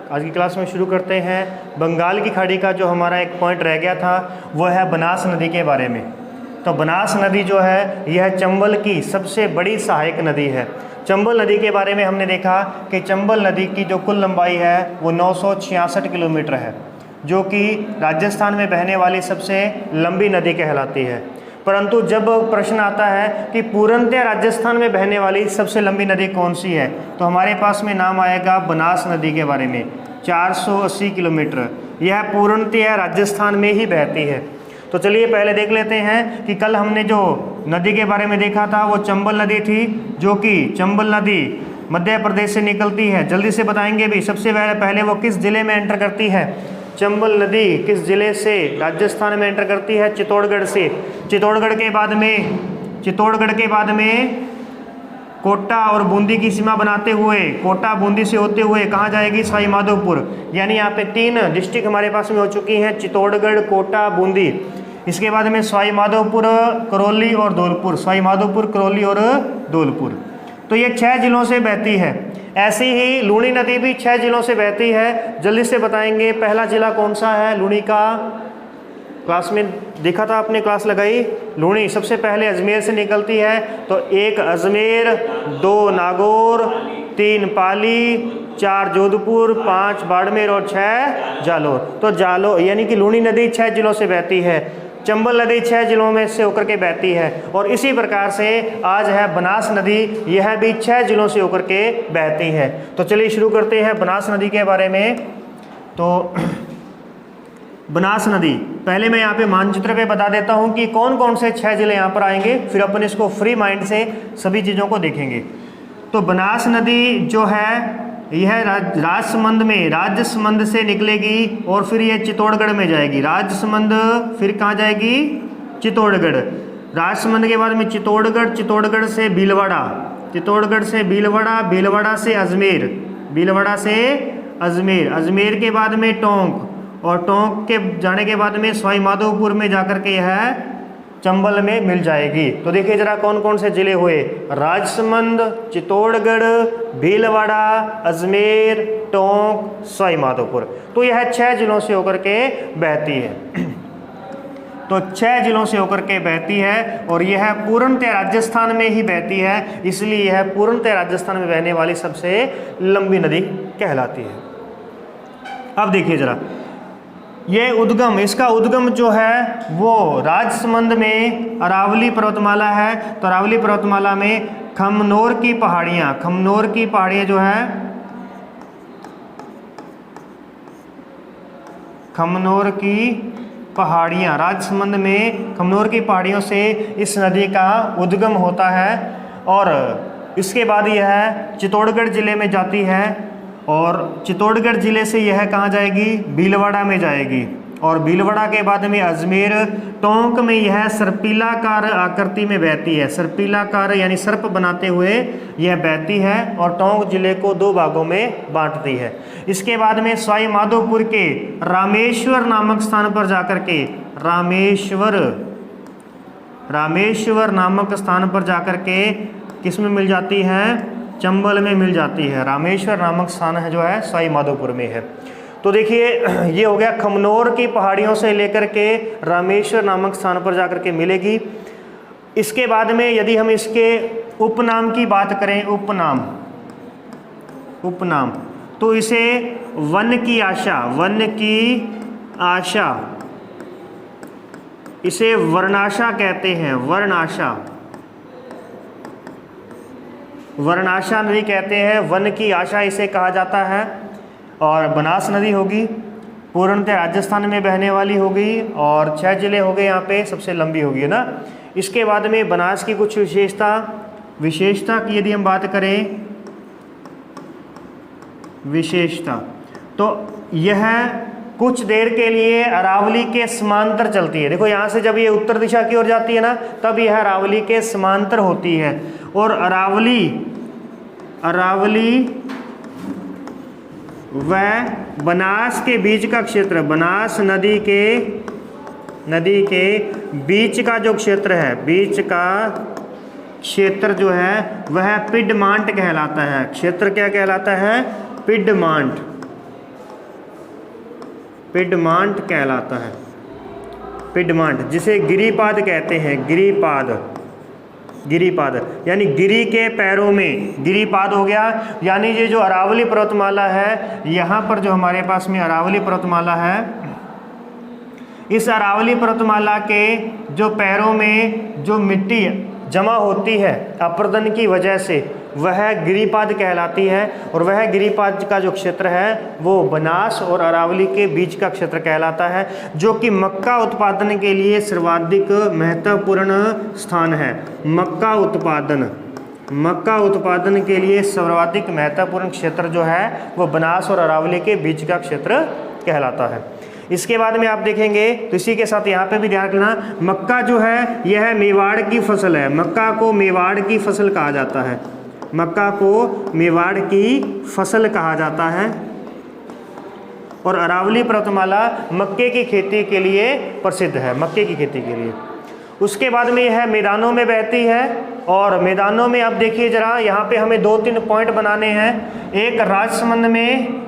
आज की क्लास में शुरू करते हैं। बंगाल की खाड़ी का जो हमारा एक पॉइंट रह गया था वो है बनास नदी के बारे में। तो बनास नदी जो है यह चंबल की सबसे बड़ी सहायक नदी है। चंबल नदी के बारे में हमने देखा कि चंबल नदी की जो कुल लंबाई है वो 966 किलोमीटर है, जो कि राजस्थान में बहने वाली सबसे लंबी नदी कहलाती है। परंतु जब प्रश्न आता है कि पूर्णतः राजस्थान में बहने वाली सबसे लंबी नदी कौन सी है, तो हमारे पास में नाम आएगा बनास नदी के बारे में। 480 किलोमीटर यह पूर्णतः राजस्थान में ही बहती है। तो चलिए पहले देख लेते हैं कि कल हमने जो नदी के बारे में देखा था वो चंबल नदी थी, जो कि चंबल नदी मध्य प्रदेश से निकलती है। जल्दी से बताएंगे भी, सबसे पहले वो किस जिले में एंटर करती है? चंबल नदी किस जिले से राजस्थान में एंटर करती है? चित्तौड़गढ़ से। चित्तौड़गढ़ के बाद में कोटा और बूंदी की सीमा बनाते हुए, कोटा बूंदी से होते हुए कहाँ जाएगी? सवाई माधोपुर। यानी यहाँ पे 3 डिस्ट्रिक्ट हमारे पास में हो चुकी हैं, चित्तौड़गढ़, कोटा, बूंदी। इसके बाद में सवाई माधोपुर, करौली और धौलपुर। सवाई माधोपुर, करौली और धौलपुर। तो ये 6 जिलों से बहती है। ऐसी ही लूणी नदी भी 6 जिलों से बहती है। जल्दी से बताएंगे पहला जिला कौन सा है लूणी का? क्लास में देखा था आपने, क्लास लगाई। लूणी सबसे पहले अजमेर से निकलती है। तो 1 अजमेर, 2 नागौर, 3 पाली, 4 जोधपुर, 5 बाड़मेर और 6 जालोर। तो जालोर यानी कि लूणी नदी 6 जिलों से बहती है। चंबल नदी 6 जिलों में से होकर के बहती है। और इसी प्रकार से आज है बनास नदी, यह भी 6 जिलों से होकर के बहती है। तो चलिए शुरू करते हैं बनास नदी के बारे में। तो बनास नदी, पहले मैं यहाँ पे मानचित्र पे बता देता हूँ कि कौन कौन से 6 जिले यहाँ पर आएंगे, फिर अपन इसको फ्री माइंड से सभी चीज़ों को देखेंगे। तो बनास नदी जो है यह राजसमंद से निकलेगी और फिर यह चित्तौड़गढ़ में जाएगी। राजसमंद फिर कहाँ जाएगी? चित्तौड़गढ़। राजसमंद के बाद में चित्तौड़गढ़, चित्तौड़गढ़ से भीलवाड़ा, चित्तौड़गढ़ से भीलवाड़ा, भीलवाड़ा से अजमेर, भीलवाड़ा से अजमेर, अजमेर के बाद में टोंक, और टोंक के जाने के बाद में सवाई माधोपुर में जाकर के यह चंबल में मिल जाएगी। तो देखिए जरा कौन कौन से जिले हुए? राजसमंद, चित्तौड़गढ़, भीलवाड़ा, अजमेर, टोंक, सवाई माधोपुर। तो यह 6 जिलों से होकर के बहती है। तो 6 जिलों से होकर के बहती है और यह पूर्णतः राजस्थान में ही बहती है, इसलिए यह पूर्णतः राजस्थान में बहने वाली सबसे लंबी नदी कहलाती है। अब देखिए जरा ये उद्गम, इसका उद्गम जो है वो राजसमंद में अरावली पर्वतमाला है। तो अरावली पर्वतमाला में खमनोर की पहाड़ियाँ, खमनोर की पहाड़ियाँ जो है, खमनोर की पहाड़ियाँ, राजसमंद में खमनोर की पहाड़ियों से इस नदी का उद्गम होता है। और इसके बाद यह चित्तौड़गढ़ जिले में जाती है और चित्तौड़गढ़ जिले से यह कहाँ जाएगी? भीलवाड़ा में जाएगी। और भीलवाड़ा के बाद में अजमेर, टोंक में यह सर्पिलाकार आकृति में बहती है। सर्पिलाकार यानी सर्प बनाते हुए यह बहती है और टोंक जिले को 2 भागों में बांटती है। इसके बाद में सवाई माधोपुर के रामेश्वर नामक स्थान पर जाकर के, रामेश्वर नामक स्थान पर जाकर के किस में मिल जाती है? चंबल में मिल जाती है। रामेश्वर नामक स्थान है जो है सवाई माधोपुर में है। तो देखिए ये हो गया, खमनोर की पहाड़ियों से लेकर के रामेश्वर नामक स्थान पर जाकर के मिलेगी। इसके बाद में यदि हम इसके उपनाम की बात करें, उपनाम, तो इसे वन की आशा, इसे वर्णाशा कहते हैं। वर्णाशा नदी कहते हैं, वन की आशा इसे कहा जाता है। और बनास नदी होगी, पूर्णतः राजस्थान में बहने वाली होगी और 6 जिले हो गए यहाँ पे, सबसे लंबी होगी, है ना। इसके बाद में बनास की कुछ विशेषता की यदि हम बात करें, विशेषता, तो यह कुछ देर के लिए अरावली के समांतर चलती है। देखो यहाँ से जब ये उत्तर दिशा की ओर जाती है ना, तब यह अरावली के समांतर होती है। और अरावली व बनास के बीच का क्षेत्र, बनास नदी के बीच का जो क्षेत्र है, बीच का क्षेत्र जो है वह पिडमांट कहलाता है। क्षेत्र क्या कहलाता है? पिडमांट। पिडमांट कहलाता है। पिडमांट, जिसे गिरिपाद कहते हैं, गिरिपाद, गिरिपाद यानी गिरी के पैरों में गिरिपाद हो गया। यानी ये जो अरावली पर्वतमाला है, यहाँ पर जो हमारे पास में अरावली पर्वतमाला है, इस अरावली पर्वतमाला के जो पैरों में जो मिट्टी जमा होती है अपर्दन की वजह से, वह गिरिपाद कहलाती है। और वह गिरिपाद का जो क्षेत्र है वो बनास और अरावली के बीच का क्षेत्र कहलाता है, जो कि मक्का उत्पादन के लिए सर्वाधिक महत्वपूर्ण स्थान है। मक्का उत्पादन के लिए सर्वाधिक महत्वपूर्ण क्षेत्र जो है वो बनास और अरावली के बीच का क्षेत्र कहलाता है। इसके बाद में आप देखेंगे तो इसी के साथ यहाँ पे भी ध्यान रखना, मक्का जो है यह मेवाड़ की फसल है। मक्का को मेवाड़ की फसल कहा जाता है। मक्का को मेवाड़ की फसल कहा जाता है। और अरावली पर्वतमाला मक्के की खेती के लिए प्रसिद्ध है, मक्के की खेती के लिए। उसके बाद में यह मैदानों में बहती है। और मैदानों में आप देखिए जरा, यहाँ पे हमें 2-3 पॉइंट बनाने हैं। एक राजसमंद में,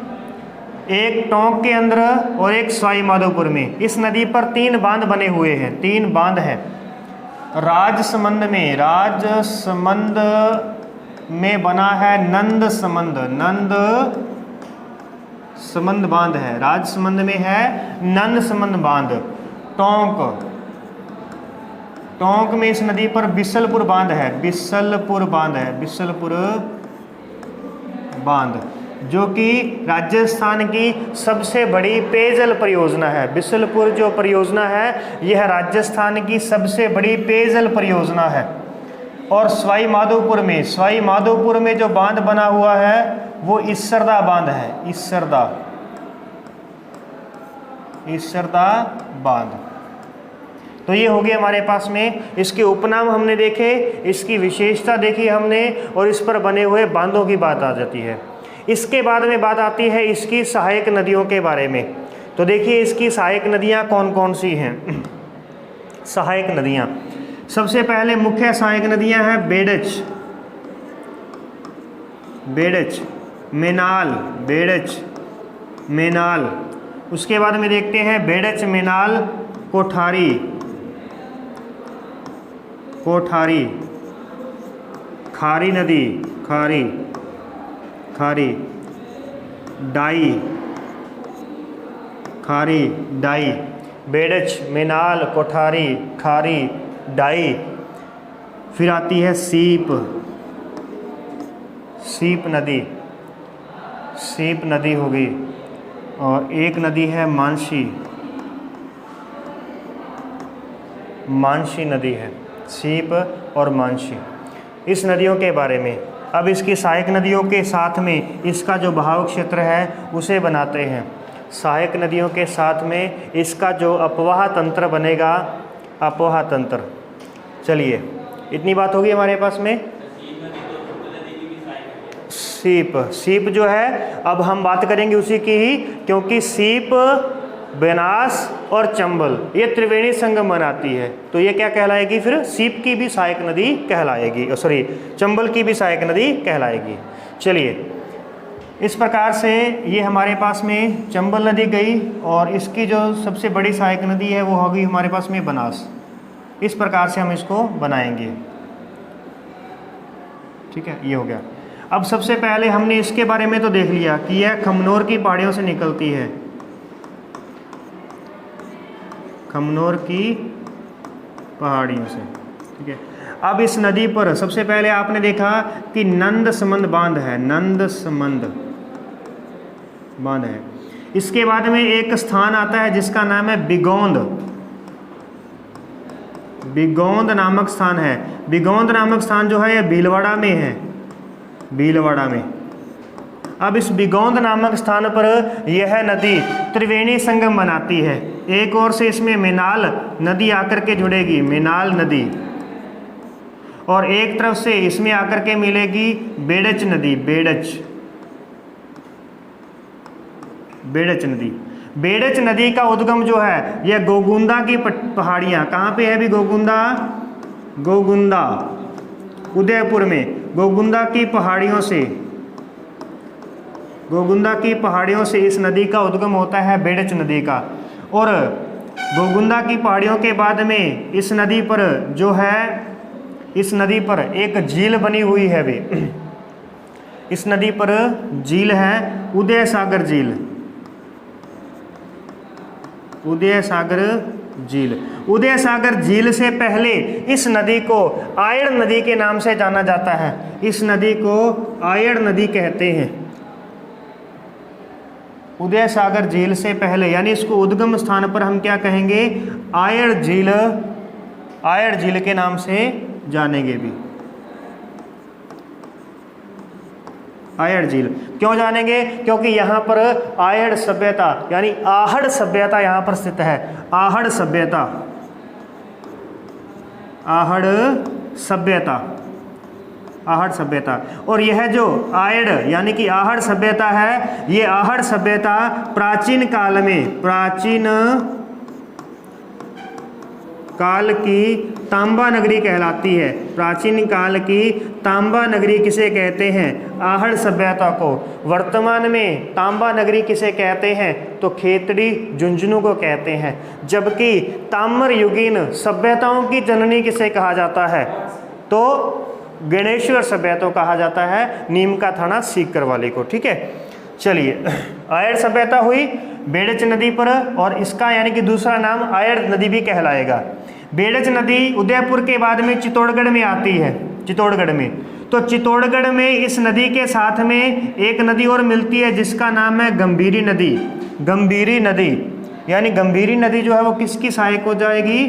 एक टोंक के अंदर और एक सवाई माधोपुर में। इस नदी पर 3 बांध बने हुए हैं, 3 बांध हैं। राजसमंद में बना है नंद समंद बांध है। राजसमंद में है नंद समंद बांध। टोंक में इस नदी पर बिसलपुर बांध है, बिसलपुर बांध, जो कि राजस्थान की सबसे बड़ी पेयजल परियोजना है। बिसलपुर जो परियोजना है यह राजस्थान की सबसे बड़ी पेयजल परियोजना है। और सवाई माधोपुर में जो बांध बना हुआ है वो इसरदा बांध है, इसरदा बांध। तो ये हो गया हमारे पास में। इसके उपनाम हमने देखे, इसकी विशेषता देखी हमने, और इस पर बने हुए बांधों की बात आ जाती है। इसके बाद में बात आती है इसकी सहायक नदियों के बारे में। तो देखिए इसकी सहायक नदियाँ कौन कौन सी हैं। सहायक नदियाँ, सबसे पहले मुख्य सहायक नदियाँ हैं बेड़च, मेनाल। उसके बाद में देखते हैं बेड़च, मेनाल, कोठारी, खारी नदी, डाई, बेड़च, मेनाल, कोठारी, खारी, डाई। फिर आती है सीप नदी हो गई। और एक नदी है मानसी नदी है, सीप और मानसी। इस नदियों के बारे में। अब इसकी सहायक नदियों के साथ में इसका जो बहाव क्षेत्र है उसे बनाते हैं। सहायक नदियों के साथ में इसका जो अपवाह तंत्र बनेगा, अपवाह तंत्र। चलिए इतनी बात होगी हमारे पास में। सीप जो है, अब हम बात करेंगे उसी की ही, क्योंकि सीप, बेनास और चंबल ये त्रिवेणी संगम बनाती है। तो ये क्या कहलाएगी फिर? सीप की भी सहायक नदी कहलाएगी, चंबल की भी सहायक नदी कहलाएगी। चलिए इस प्रकार से ये हमारे पास में चंबल नदी गई, और इसकी जो सबसे बड़ी सहायक नदी है वो होगी हमारे पास में बनास। इस प्रकार से हम इसको बनाएंगे। ठीक है, ये हो गया। अब सबसे पहले हमने इसके बारे में तो देख लिया कि यह खमनोर की पहाड़ियों से निकलती है, खमनोर की पहाड़ियों से। ठीक है, अब इस नदी पर सबसे पहले आपने देखा कि नंद समंद बांध है, बांध है। इसके बाद में एक स्थान आता है जिसका नाम है बिगौंद नामक स्थान है। बिगौंद नामक स्थान जो है यह भीलवाड़ा में है, भीलवाड़ा में। अब इस बिगौंद नामक स्थान पर यह नदी त्रिवेणी संगम बनाती है। एक ओर से इसमें मेनाल नदी आकर के जुड़ेगी, मेनाल नदी, और एक तरफ से इसमें आकर के मिलेगी बेड़च नदी, बेड़च नदी। बेड़च नदी का उद्गम जो है यह गोगुंदा की पहाड़ियाँ, कहाँ पे है भी गोगुंदा उदयपुर में, गोगुंदा की पहाड़ियों से, गोगुंदा की पहाड़ियों से इस नदी का उद्गम होता है बेड़च नदी का। और गोगुंदा की पहाड़ियों के बाद में इस नदी पर जो है, इस नदी पर एक झील बनी हुई है भी। इस नदी पर झील है उदय सागर झील। उदय सागर झील। उदय सागर झील से पहले इस नदी को आयड़ नदी के नाम से जाना जाता है। इस नदी को आयड़ नदी कहते हैं। उदय सागर झील से पहले यानी इसको उद्गम स्थान पर हम क्या कहेंगे, आयड़ झील, आयड़ झील के नाम से जानेंगे भी। आयड़ झील क्यों जानेंगे, क्योंकि यहाँ पर आयड़ सभ्यता यानी आहड़ सभ्यता यहाँ पर स्थित है। आहड़ सभ्यता, आहड़ सभ्यता, आहड़ सभ्यता। और यह जो आयड़ यानी कि आहड़ सभ्यता है, ये आहड़ सभ्यता प्राचीन काल में, प्राचीन काल की तांबा नगरी कहलाती है। प्राचीन काल की तांबा नगरी किसे कहते हैं, आहड़ सभ्यता को। वर्तमान में तांबा नगरी किसे कहते हैं, तो खेतड़ी झुंझुनू को कहते हैं। जबकि ताम्र युगीन सभ्यताओं की जननी किसे कहा जाता है, तो गणेश्वर सभ्यता कहा जाता है, नीम का थाना सीकर वाले को। ठीक है, चलिए, आयड़ सभ्यता हुई बेड़च नदी पर, और इसका यानी कि दूसरा नाम आयड़ नदी भी कहलाएगा। बेड़च नदी उदयपुर के बाद में चित्तौड़गढ़ में आती है, चित्तौड़गढ़ में। तो चित्तौड़गढ़ में इस नदी के साथ में एक नदी और मिलती है जिसका नाम है गंभीरी नदी। गंभीरी नदी यानी गंभीरी नदी जो है वो किसकी सहायक हो जाएगी,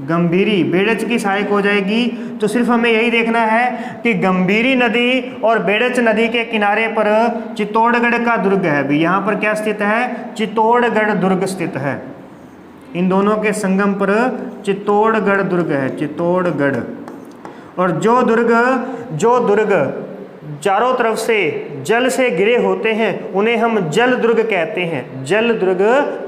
गंभीरी, बेड़च की सहायक हो जाएगी। तो सिर्फ हमें यही देखना है कि गंभीरी नदी और बेड़च नदी के किनारे पर चित्तौड़गढ़ का दुर्ग है भी। यहाँ पर क्या स्थित है, चित्तौड़गढ़ दुर्ग स्थित है। इन दोनों के संगम पर चित्तौड़गढ़ दुर्ग है, चित्तौड़गढ़। और जो दुर्ग चारों तरफ से जल से घिरे होते हैं उन्हें हम जल दुर्ग कहते हैं, जल दुर्ग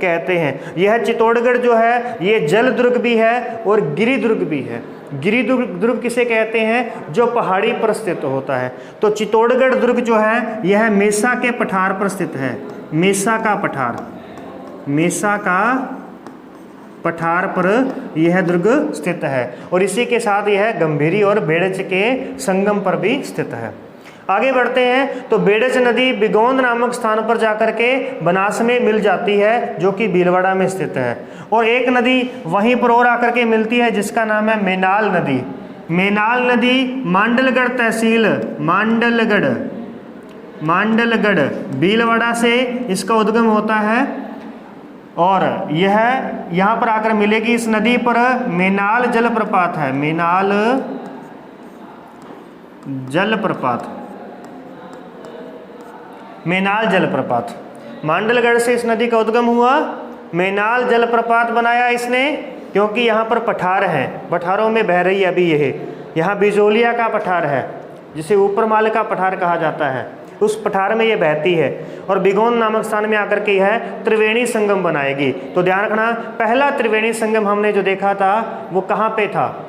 कहते हैं। यह चित्तौड़गढ़ जो है ये जल दुर्ग भी है और गिरि दुर्ग भी है। गिरि दुर्ग किसे कहते हैं, जो पहाड़ी पर स्थित होता है। तो चित्तौड़गढ़ दुर्ग जो है यह मेसा के पठार पर स्थित है। मेसा का पठार, मेसा का पठार पर यह दुर्ग स्थित है। और इसी के साथ यह गंभीरी और बेड़च के संगम पर भी स्थित है। आगे बढ़ते हैं तो बेड़च नदी बिगौंद नामक स्थान पर जाकर के बनास में मिल जाती है, जो कि भीलवाड़ा में स्थित है। और एक नदी वहीं पर और आकर के मिलती है जिसका नाम है मेनाल नदी। मेनाल नदी मांडलगढ़ तहसील, मांडलगढ़ भीलवाड़ा से इसका उद्गम होता है। और यह यहाँ पर आकर मिलेगी। इस नदी पर मेनाल जलप्रपात है, मेनाल जलप्रपात, मेनाल जलप्रपात। मांडलगढ़ से इस नदी का उद्गम हुआ, मेनाल जलप्रपात बनाया इसने, क्योंकि यहाँ पर पठार है, पठारों में बह रही है अभी यह। यहाँ बिजोलिया का पठार है जिसे ऊपरमाल का पठार कहा जाता है, उस पठार में ये बहती है। और बिगौंद नामक स्थान में आकर के यह त्रिवेणी संगम बनाएगी। तो ध्यान रखना, पहला त्रिवेणी संगम हमने जो देखा था वो कहाँ पे था,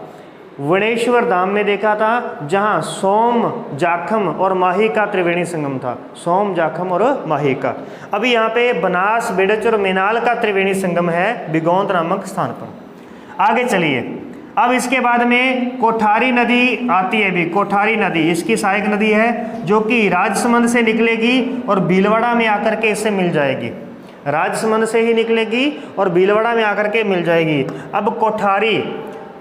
वणेश्वर धाम में देखा था, जहाँ सोम, जाखम और माही का त्रिवेणी संगम था। सोम, जाखम और माही का। अभी यहाँ पे बनास, बेड़च और मेनाल का त्रिवेणी संगम है बिगौंद नामक स्थान पर। आगे चलिए, अब इसके बाद में कोठारी नदी आती है भी। कोठारी नदी इसकी सहायक नदी है, जो कि राजसमंद से निकलेगी और भीलवाड़ा में आकर के इससे मिल जाएगी। राजसमंद से ही निकलेगी और भीलवाड़ा में आकर के मिल जाएगी। अब कोठारी,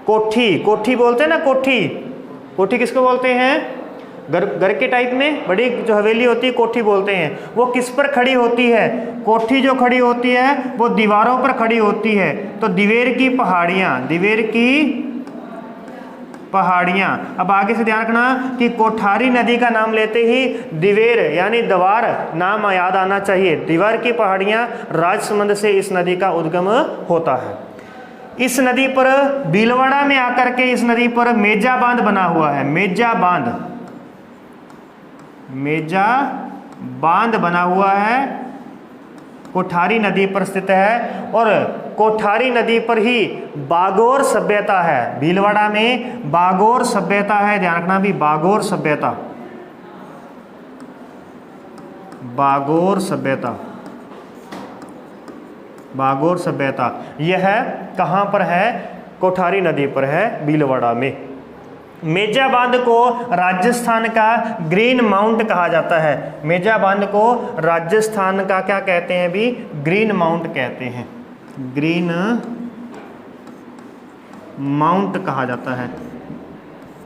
कोठी बोलते हैं ना, कोठी किसको बोलते हैं, घर के टाइप में बड़ी जो हवेली होती है कोठी बोलते हैं। वो किस पर खड़ी होती है, कोठी जो खड़ी होती है वो दीवारों पर खड़ी होती है। तो दिवेर की पहाड़ियाँ। अब आगे से ध्यान रखना कि कोठारी नदी का नाम लेते ही दिवेर यानी दीवार नाम याद आना चाहिए। दीवार की पहाड़ियाँ, राजसमंद से इस नदी का उद्गम होता है। इस नदी पर भीलवाड़ा में आकर के इस नदी पर मेजा बांध बना हुआ है। मेजा बांध बना हुआ है, कोठारी नदी पर स्थित है। और कोठारी नदी पर ही बागोर सभ्यता है। भीलवाड़ा में बागोर सभ्यता है, ध्यान रखना भी, बागोर सभ्यता। बागोर सभ्यता। बागोर सभ्यता यह कहाँ पर है? कोठारी नदी पर है, भीलवाड़ा में। मेजा बांध को राजस्थान का ग्रीन माउंट कहा जाता है। मेजा बांध को राजस्थान का क्या कहते हैं भी? ग्रीन माउंट कहते हैं। ग्रीन माउंट कहा जाता है।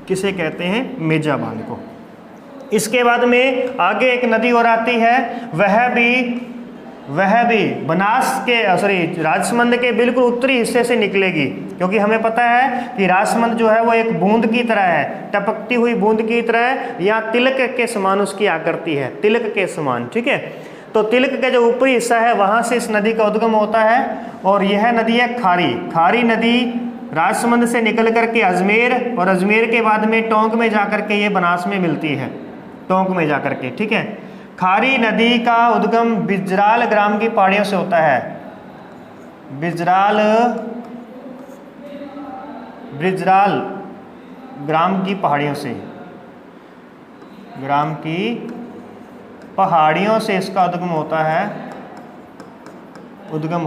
किसे कहते हैं? मेजा बांध को। इसके बाद में आगे एक नदी और आती है, वह भी बनास के राजसमंद के बिल्कुल उत्तरी हिस्से से निकलेगी, क्योंकि हमें पता है कि राजसमंद जो है वो एक बूंद की तरह है, टपकती हुई बूंद की तरह है। यहाँ तिलक के समान उसकी आकृति है, तिलक के समान, ठीक है। तो तिलक का जो ऊपरी हिस्सा है वहाँ से इस नदी का उद्गम होता है, और यह नदी है खारी। खारी नदी राजसमंद से निकल करके अजमेर, और अजमेर के बाद में टोंक में जाकर के ये बनास में मिलती है, टोंक में जाकर के, ठीक है। खारी नदी का उद्गम बिजराल ग्राम की पहाड़ियों से होता है। बिजराल ग्राम की पहाड़ियों से, ग्राम की पहाड़ियों से इसका उद्गम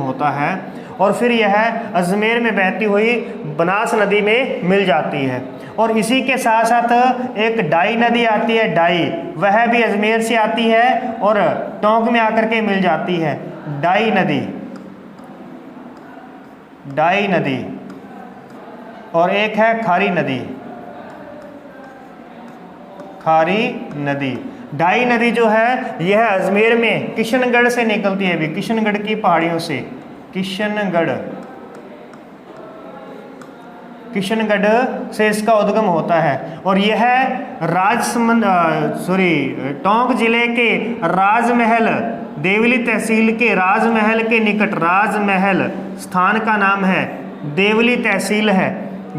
होता है, और फिर यह अजमेर में बहती हुई बनास नदी में मिल जाती है। और इसी के साथ साथ एक डाई नदी आती है, डाई, वह भी अजमेर से आती है और टोंक में आकर के मिल जाती है, डाई नदी। और एक है खारी नदी। डाई नदी जो है यह अजमेर में किशनगढ़ से निकलती है, भी किशनगढ़ की पहाड़ियों से, किशनगढ़ से इसका उद्गम होता है। और यह टोंक जिले के राजमहल, देवली तहसील के राजमहल के निकट, राजमहल स्थान का नाम है, देवली तहसील है,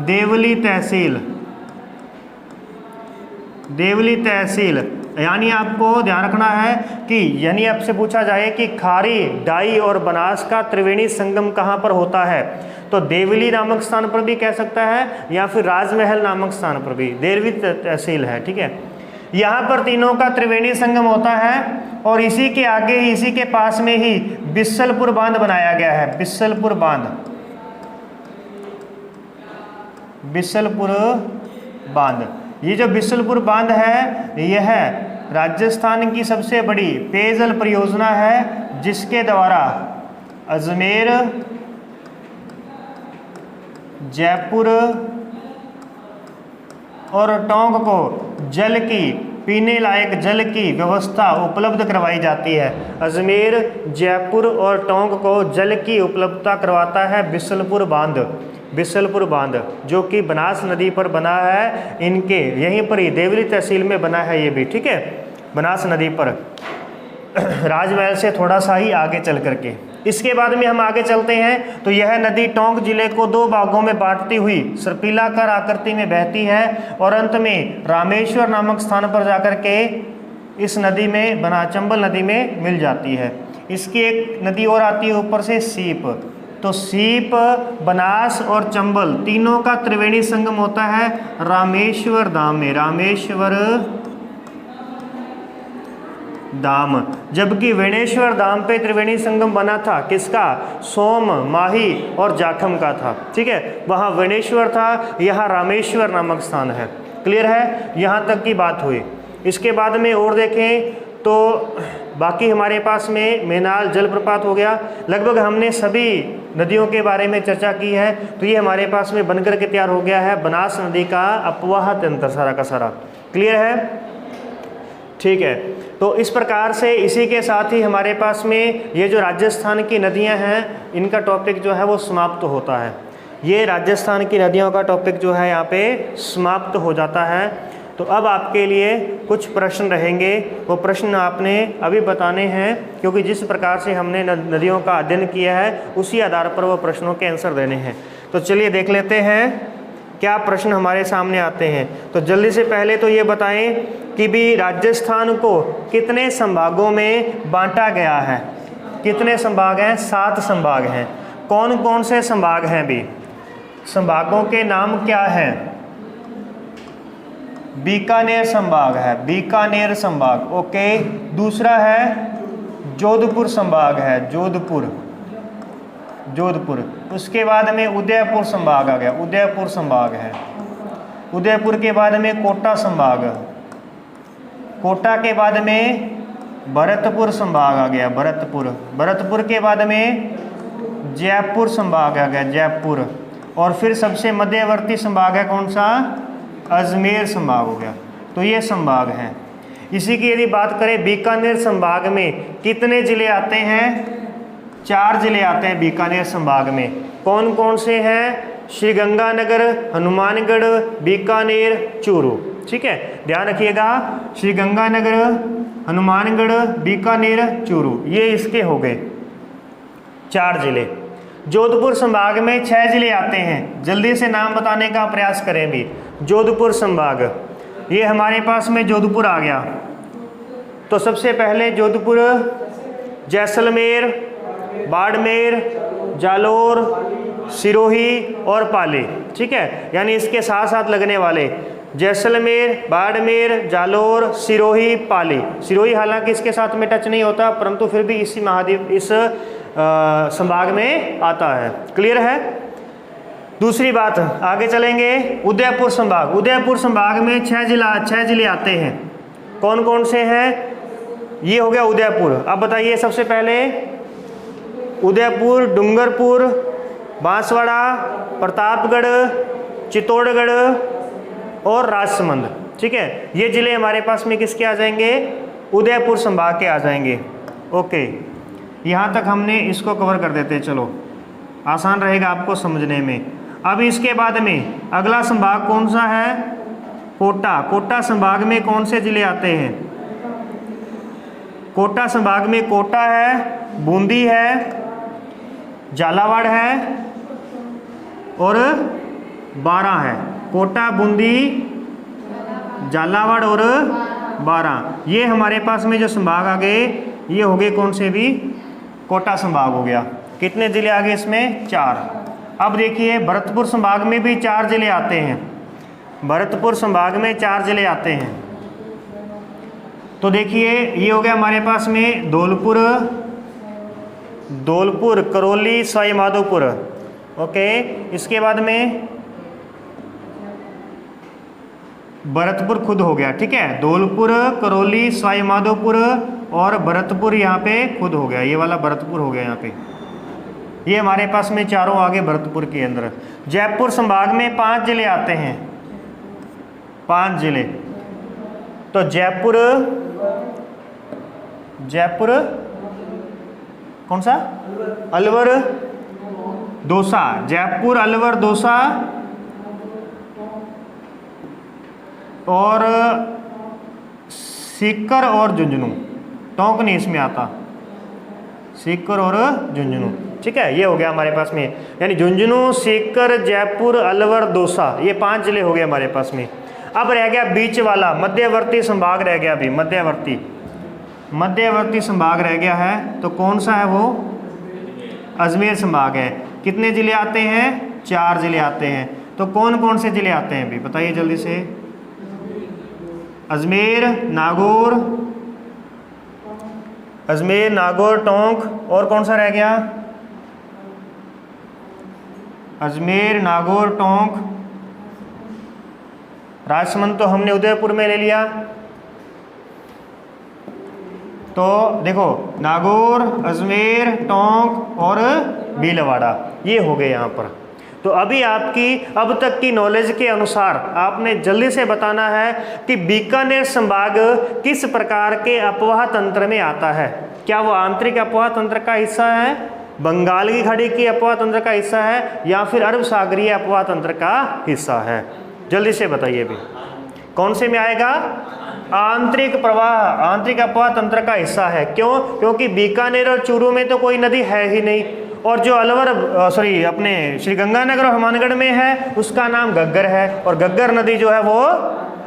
देवली तहसील। यानी आपको ध्यान रखना है कि यानी आपसे पूछा जाए कि खारी, डाई और बनास का त्रिवेणी संगम कहाँ पर होता है, तो देवली नामक स्थान पर भी कह सकता है, या फिर राजमहल नामक स्थान पर भी, देवली तहसील है, ठीक है। यहाँ पर तीनों का त्रिवेणी संगम होता है, और इसी के आगे ही, इसी के पास में ही बिसलपुर बांध बनाया गया है। बिसलपुर बांध, ये जो बिसलपुर बांध है, यह राजस्थान की सबसे बड़ी पेयजल परियोजना है, जिसके द्वारा अजमेर, जयपुर और टोंक को पीने लायक जल की व्यवस्था उपलब्ध करवाई जाती है। अजमेर, जयपुर और टोंक को जल की उपलब्धता करवाता है बिसलपुर बांध, जो कि बनास नदी पर बना है, इनके यहीं पर ही देवली तहसील में बना है ये भी, ठीक है, बनास नदी पर, राजमहल से थोड़ा सा ही आगे चल करके। इसके बाद में हम आगे चलते हैं तो यह नदी टोंक जिले को 2 भागों में बांटती हुई सर्पिलाकार आकृति में बहती है, और अंत में रामेश्वर नामक स्थान पर जाकर के इस नदी में चंबल नदी में मिल जाती है। इसकी एक नदी और आती है ऊपर से, सीप। तो सीप, बनास और चंबल तीनों का त्रिवेणी संगम होता है रामेश्वर धाम में, धाम। जबकि वेणेश्वर धाम पे त्रिवेणी संगम बना था, किसका? सोम, माही और जाखम का था, ठीक है। वहाँ वेणेश्वर था, यहाँ रामेश्वर नामक स्थान है। क्लियर है? यहाँ तक की बात हुई। इसके बाद में और देखें तो बाकी हमारे पास में मेनाल जलप्रपात हो गया। लगभग हमने सभी नदियों के बारे में चर्चा की है। तो ये हमारे पास में बनकर के तैयार हो गया है बनास नदी का अपवाह तंत्र, सारा का सारा। क्लियर है? ठीक है। तो इस प्रकार से इसी के साथ ही हमारे पास में ये जो राजस्थान की नदियां हैं, इनका टॉपिक जो है वो समाप्त होता है। ये राजस्थान की नदियों का टॉपिक जो है यहाँ पे समाप्त हो जाता है। तो अब आपके लिए कुछ प्रश्न रहेंगे, वो प्रश्न आपने अभी बताने हैं, क्योंकि जिस प्रकार से हमने नदियों का अध्ययन किया है उसी आधार पर वो प्रश्नों के आंसर देने हैं। तो चलिए देख लेते हैं क्या प्रश्न हमारे सामने आते हैं। तो जल्दी से पहले तो ये बताएं कि भी राजस्थान को कितने संभागों में बांटा गया है? कितने संभाग हैं? 7 संभाग हैं। कौन कौन से संभाग हैं भी? संभागों के नाम क्या हैं? बीकानेर संभाग है, बीकानेर संभाग। ओके। दूसरा है जोधपुर संभाग है, जोधपुर, जोधपुर। उसके बाद में उदयपुर संभाग आ गया, उदयपुर संभाग है। उदयपुर के बाद में कोटा संभाग, कोटा के बाद में भरतपुर संभाग आ गया, भरतपुर। भरतपुर के बाद में जयपुर संभाग आ गया, जयपुर। और फिर सबसे मध्यवर्ती संभाग है कौन सा? अजमेर संभाग हो गया। तो ये संभाग हैं। इसी की यदि बात करें बीकानेर संभाग में कितने जिले आते हैं? 4 जिले आते हैं बीकानेर संभाग में। कौन कौन से हैं? श्रीगंगानगर, हनुमानगढ़, बीकानेर, चूरू। ठीक है, ध्यान रखिएगा, श्रीगंगानगर, हनुमानगढ़, बीकानेर, चूरू, ये इसके हो गए 4 जिले। जोधपुर संभाग में 6 जिले आते हैं। जल्दी से नाम बताने का प्रयास करें भी। जोधपुर संभाग, ये हमारे पास में जोधपुर आ गया। तो सबसे पहले जोधपुर, जैसलमेर, बाड़मेर, जालोर, सिरोही और पाली। ठीक है, यानी इसके साथ साथ लगने वाले जैसलमेर, बाड़मेर, जालोर, सिरोही, पाली। सिरोही हालांकि इसके साथ में टच नहीं होता, परंतु फिर भी इसी महाद्वीप इस संभाग में आता है। क्लियर है? दूसरी बात, आगे चलेंगे। उदयपुर संभाग, उदयपुर संभाग में 6 जिले आते हैं। कौन कौन से हैं? ये हो गया उदयपुर। अब बताइए, सबसे पहले उदयपुर, डूंगरपुर, बांसवाड़ा, प्रतापगढ़, चित्तौड़गढ़ और राजसमंद। ठीक है, ये जिले हमारे पास में किसके आ जाएंगे? उदयपुर संभाग के आ जाएंगे। ओके, यहाँ तक हमने इसको कवर कर देते हैं। चलो, आसान रहेगा आपको समझने में। अब इसके बाद में अगला संभाग कौन सा है? कोटा। कोटा संभाग में कौन से जिले आते हैं? कोटा संभाग में कोटा है, बूंदी है, झालावाड़ है और बारां है। कोटा, बूंदी, झालावाड़ और बारां, ये हमारे पास में जो संभाग आ गए, ये हो गए कौन से भी? कोटा संभाग हो गया। कितने जिले आ गए इसमें? 4। अब देखिए, भरतपुर संभाग में भी 4 जिले आते हैं। भरतपुर संभाग में 4 जिले आते हैं। तो देखिए, ये हो गया हमारे पास में धौलपुर, करौली, सवाई माधोपुर। ओके, इसके बाद में भरतपुर खुद हो गया। ठीक है, धौलपुर, करौली, सवाई माधोपुर और भरतपुर यहाँ पे खुद हो गया। ये वाला भरतपुर हो गया यहाँ पे। ये हमारे पास में चारों आगे भरतपुर के अंदर। जयपुर संभाग में 5 जिले आते हैं, 5 जिले। तो जयपुर कौन सा? अलवर, दौसा। जयपुर, अलवर, दौसा और सीकर और झुंझुनू। टोंक नहीं इसमें आता, सीकर और झुंझुनू। ठीक है, ये हो गया हमारे पास में, यानी झुंझुनू, सीकर, जयपुर, अलवर, दौसा, ये 5 जिले हो गए हमारे पास में। अब रह गया बीच वाला, मध्यवर्ती संभाग रह गया। अभी मध्यवर्ती संभाग रह गया है। तो कौन सा है वो? अजमेर संभाग है। कितने जिले आते हैं? 4 जिले आते हैं। तो कौन कौन से जिले आते हैं अभी बताइए जल्दी से? अजमेर, नागौर, टोंक और कौन सा रह गया? अजमेर, नागौर, टोंक, राजसमंद तो हमने उदयपुर में ले लिया। तो देखो, नागौर, अजमेर, टोंक और भीलवाड़ा, ये हो गए यहाँ पर। तो अभी आपकी अब तक की नॉलेज के अनुसार आपने जल्दी से बताना है कि बीकानेर संभाग किस प्रकार के अपवाह तंत्र में आता है। क्या वो आंतरिक अपवाह तंत्र का हिस्सा है, बंगाल की खाड़ी की अपवाह तंत्र का हिस्सा है, या फिर अरब सागरीय अपवाह तंत्र का हिस्सा है? जल्दी से बताइए भी, कौन से में आएगा? आंतरिक प्रवाह, आंतरिक अपवाह तंत्र का हिस्सा है। क्यों? क्योंकि बीकानेर और चूरू में तो कोई नदी है ही नहीं, और जो अलवर अपने श्रीगंगानगर और हनुमानगढ़ में है उसका नाम घग्गर है, और घग्गर नदी जो है वो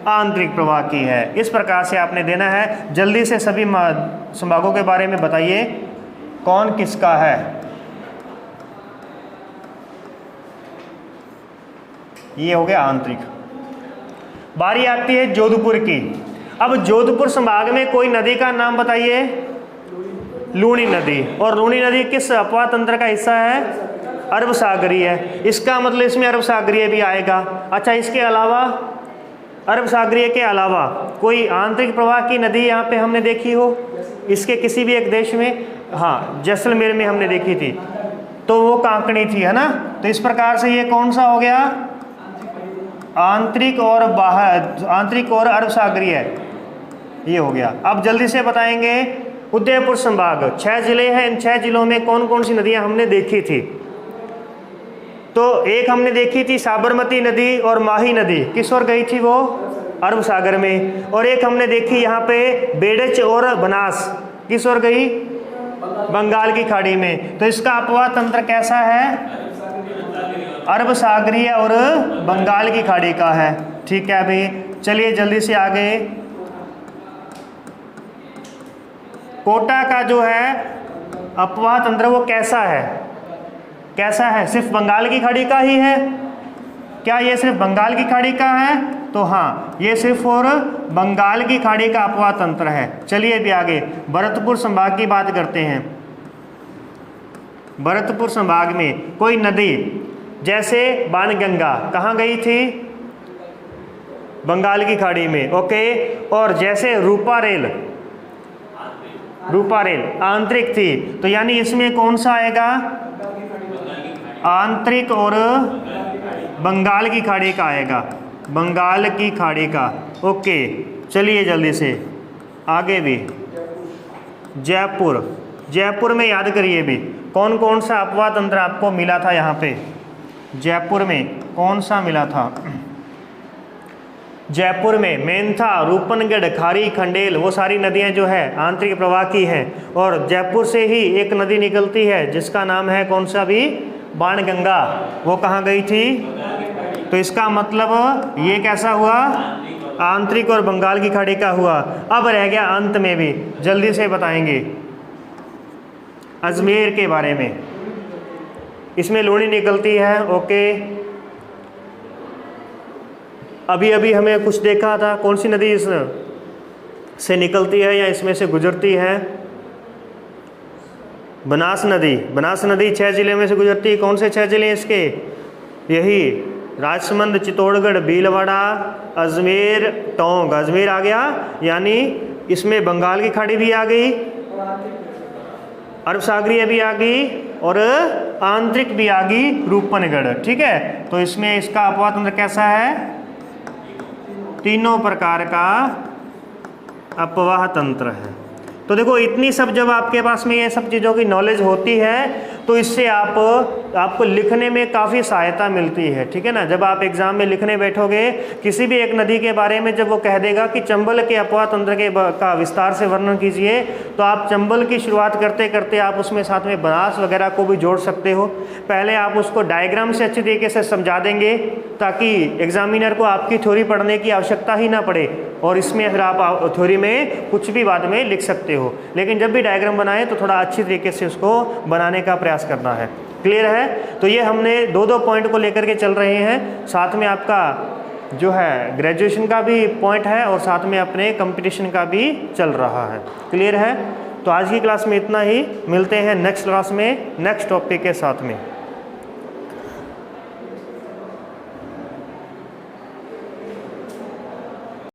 आंतरिक प्रवाह की है। इस प्रकार से आपने देना है। जल्दी से सभी संभागों के बारे में बताइए, कौन किसका है? ये हो गया आंतरिक। बारी आती है जोधपुर की। अब जोधपुर संभाग में कोई नदी का नाम बताइए। लूणी नदी। और लूणी नदी किस अपवाह तंत्र का हिस्सा है? अरब सागरीय है। इसका मतलब इसमें अरब सागरीय भी आएगा। अच्छा, इसके अलावा अरब सागरीय के अलावा कोई आंतरिक प्रवाह की नदी यहाँ पे हमने देखी हो इसके किसी भी एक देश में? हाँ, जैसलमेर में हमने देखी थी, तो वो कांकणी थी, है ना। तो इस प्रकार से ये कौन सा हो गया? आंतरिक और बाहर, आंतरिक और अरब सागरीय, ये हो गया। अब जल्दी से बताएंगे उदयपुर संभाग 6 जिले हैं, इन 6 जिलों में कौन कौन सी नदियां हमने देखी थी? तो एक हमने देखी थी साबरमती नदी और माही नदी, किस ओर गई थी वो? अरब सागर में। और एक हमने देखी यहाँ पे बेडच और बनास, किस ओर गई? बंगाल की खाड़ी में। तो इसका अपवाह तंत्र कैसा है? अरब सागरीय और बंगाल की खाड़ी का है। ठीक है अभी चलिए जल्दी से आगे। कोटा का जो है अपवाह तंत्र वो कैसा है? कैसा है? सिर्फ बंगाल की खाड़ी का ही है? क्या ये सिर्फ बंगाल की खाड़ी का है? तो हाँ, ये सिर्फ और बंगाल की खाड़ी का अपवाह तंत्र है। चलिए भी आगे भरतपुर संभाग की बात करते हैं। भरतपुर संभाग में कोई नदी जैसे बाणगंगा कहाँ गई थी? बंगाल की खाड़ी में। ओके, और जैसे रूपा रेल आंतरिक थी, तो यानी इसमें कौन सा आएगा? आंतरिक और बंगाल की खाड़ी का आएगा, बंगाल की खाड़ी का। ओके, चलिए जल्दी से आगे भी। जयपुर में याद करिए भी कौन कौन सा अपवाह तंत्र आपको मिला था यहाँ पे? जयपुर में कौन सा मिला था? जयपुर में मेंथा, रूपनगढ़, खारी, खंडेल, वो सारी नदियाँ जो है आंतरिक प्रवाह की हैं। और जयपुर से ही एक नदी निकलती है जिसका नाम है कौन सा भी? बाणगंगा। वो कहाँ गई थी? तो इसका मतलब ये कैसा हुआ? आंतरिक और बंगाल की खाड़ी का हुआ। अब रह गया अंत में भी जल्दी से बताएंगे अजमेर के बारे में। इसमें लूणी निकलती है। ओके, अभी अभी हमें कुछ देखा था, कौन सी नदी इस से निकलती है या इसमें से गुजरती है? बनास नदी 6 जिले में से गुजरती है। कौन से 6 जिले इसके? यही राजसमंद, चित्तौड़गढ़, भीलवाड़ा, अजमेर, टोंक। अजमेर आ गया, यानी इसमें बंगाल की खाड़ी भी आ गई, अरब सागरीय भी आ गई और आंतरिक भी आ गई, रूपनगढ़। ठीक है, तो इसमें इसका अपवाह तंत्र कैसा है? तीनों प्रकार का अपवाह तंत्र है। तो देखो इतनी सब जब आपके पास में ये सब चीज़ों की नॉलेज होती है तो इससे आपको लिखने में काफ़ी सहायता मिलती है। ठीक है ना, जब आप एग्ज़ाम में लिखने बैठोगे किसी भी एक नदी के बारे में, जब वो कह देगा कि चंबल के अपवाह तंत्र का विस्तार से वर्णन कीजिए, तो आप चंबल की शुरुआत करते करते आप उसमें साथ में बनास वगैरह को भी जोड़ सकते हो। पहले आप उसको डायग्राम से अच्छी तरीके से समझा देंगे ताकि एग्जामिनर को आपकी थ्योरी पढ़ने की आवश्यकता ही ना पड़े, और इसमें फिर आप थ्योरी में कुछ भी बाद में लिख सकते हो। लेकिन जब भी डायग्राम बनाएं तो थोड़ा अच्छी तरीके से उसको बनाने का प्रयास करना है। क्लियर है? तो ये हमने 2-2 पॉइंट को लेकर के चल रहे हैं। साथ में आपका जो है ग्रेजुएशन का भी पॉइंट है और साथ में अपने कंपटीशन का भी चल रहा है। क्लियर है? तो आज की क्लास में इतना ही, मिलते हैं नेक्स्ट क्लास में नेक्स्ट टॉपिक के साथ में।